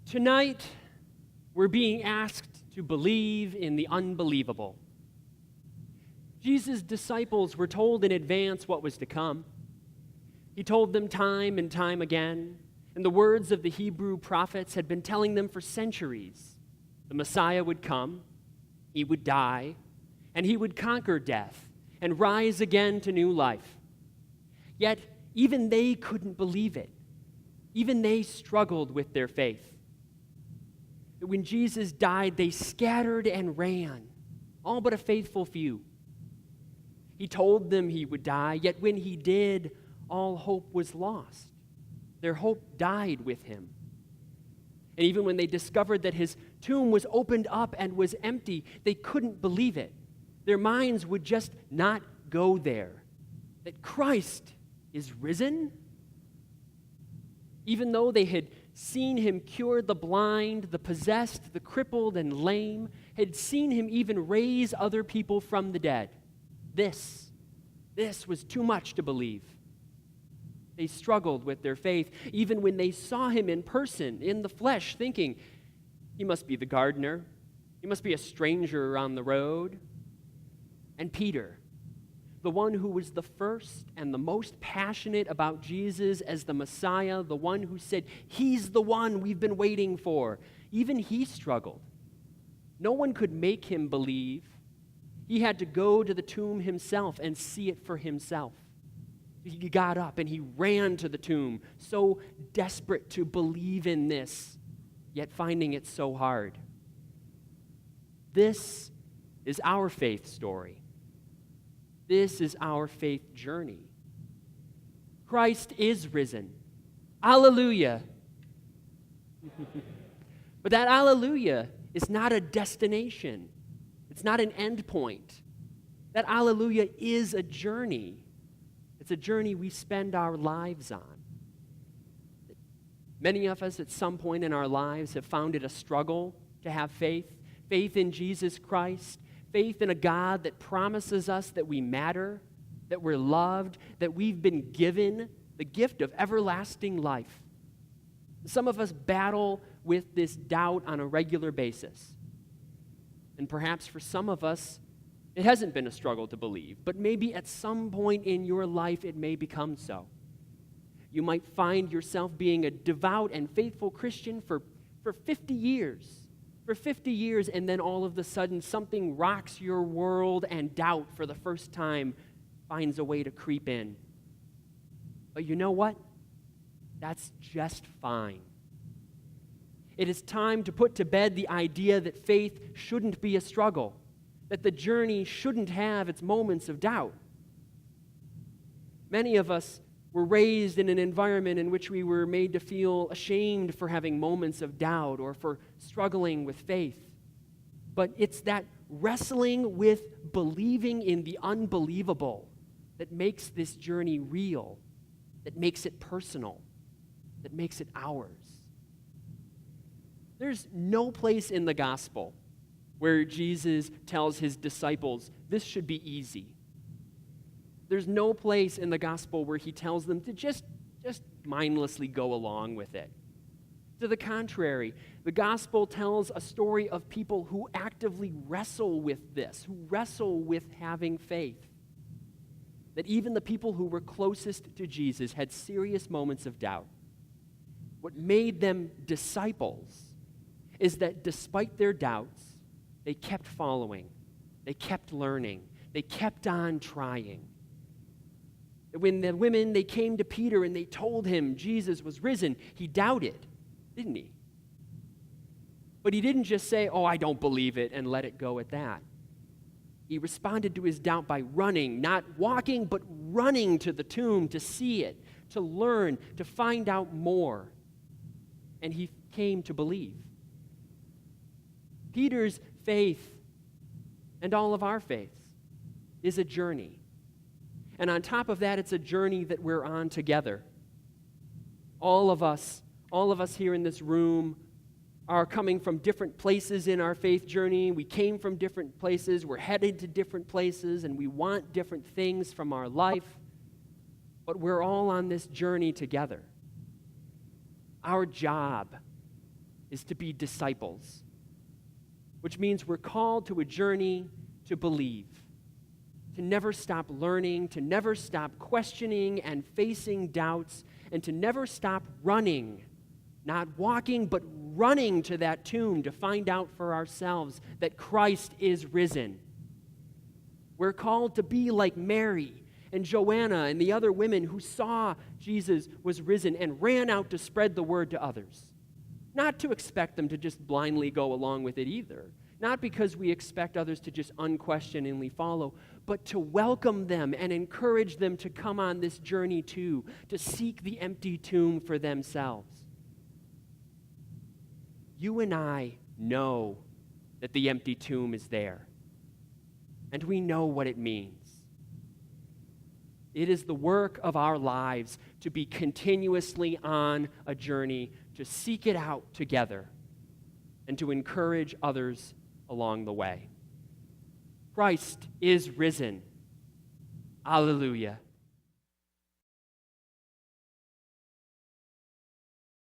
Tonight, we're being asked to believe in the unbelievable. Jesus' disciples were told in advance what was to come. He told them time and time again, and the words of the Hebrew prophets had been telling them for centuries. The Messiah would come, he would die, and he would conquer death and rise again to new life. Yet, even they couldn't believe it. Even they struggled with their faith. When Jesus died, they scattered and ran, all but a faithful few. He told them he would die, yet when he did, all hope was lost. Their hope died with him. And even when they discovered that his tomb was opened up and was empty, they couldn't believe it. Their minds would just not go there. That Christ is risen? Even though they had seen him cure the blind, the possessed, the crippled, and lame, had seen him even raise other people from the dead. This was too much to believe. They struggled with their faith, even when they saw him in person, in the flesh, thinking, he must be the gardener. He must be a stranger on the road. And Peter, the one who was the first and the most passionate about Jesus as the Messiah, the one who said, he's the one we've been waiting for, even he struggled. No one could make him believe. He had to go to the tomb himself and see it for himself. He got up and he ran to the tomb, so desperate to believe in this, yet finding it so hard. This is our faith story. This is our faith journey. Christ is risen. Alleluia. But that alleluia is not a destination. It's not an end point. That alleluia is a journey. It's a journey we spend our lives on. Many of us at some point in our lives have found it a struggle to have faith. Faith in Jesus Christ. Faith in a God that promises us that we matter, that we're loved, that we've been given the gift of everlasting life. Some of us battle with this doubt on a regular basis. And perhaps for some of us, it hasn't been a struggle to believe, but maybe at some point in your life it may become so. You might find yourself being a devout and faithful Christian for 50 years. For 50 years, and then all of a sudden something rocks your world and doubt for the first time finds a way to creep in. But you know what? That's just fine. It is time to put to bed the idea that faith shouldn't be a struggle, that the journey shouldn't have its moments of doubt. Many of us were raised in an environment in which we were made to feel ashamed for having moments of doubt or for struggling with faith. But it's that wrestling with believing in the unbelievable that makes this journey real, that makes it personal, that makes it ours. There's no place in the gospel where Jesus tells his disciples, this should be easy. There's no place in the gospel where he tells them to just mindlessly go along with it. To the contrary, the gospel tells a story of people who actively wrestle with this, who wrestle with having faith. That even the people who were closest to Jesus had serious moments of doubt. What made them disciples is that despite their doubts, they kept following, they kept learning, they kept on trying. When the women, they came to Peter and they told him Jesus was risen, he doubted, didn't he? But he didn't just say, oh, I don't believe it, and let it go at that. He responded to his doubt by running, not walking, but running to the tomb to see it, to learn, to find out more. And he came to believe. Peter's faith, and all of our faiths, is a journey. And on top of that, it's a journey that we're on together. All of us here in this room are coming from different places in our faith journey. We came from different places. We're headed to different places, and we want different things from our life. But we're all on this journey together. Our job is to be disciples, which means we're called to a journey to believe, to never stop learning, to never stop questioning and facing doubts, and to never stop running, not walking, but running to that tomb to find out for ourselves that Christ is risen. We're called to be like Mary and Joanna and the other women who saw Jesus was risen and ran out to spread the word to others. Not to expect them to just blindly go along with it either. Not because we expect others to just unquestioningly follow, but to welcome them and encourage them to come on this journey too, to seek the empty tomb for themselves. You and I know that the empty tomb is there, and we know what it means. It is the work of our lives to be continuously on a journey to seek it out together and to encourage others along the way. Christ is risen. Alleluia.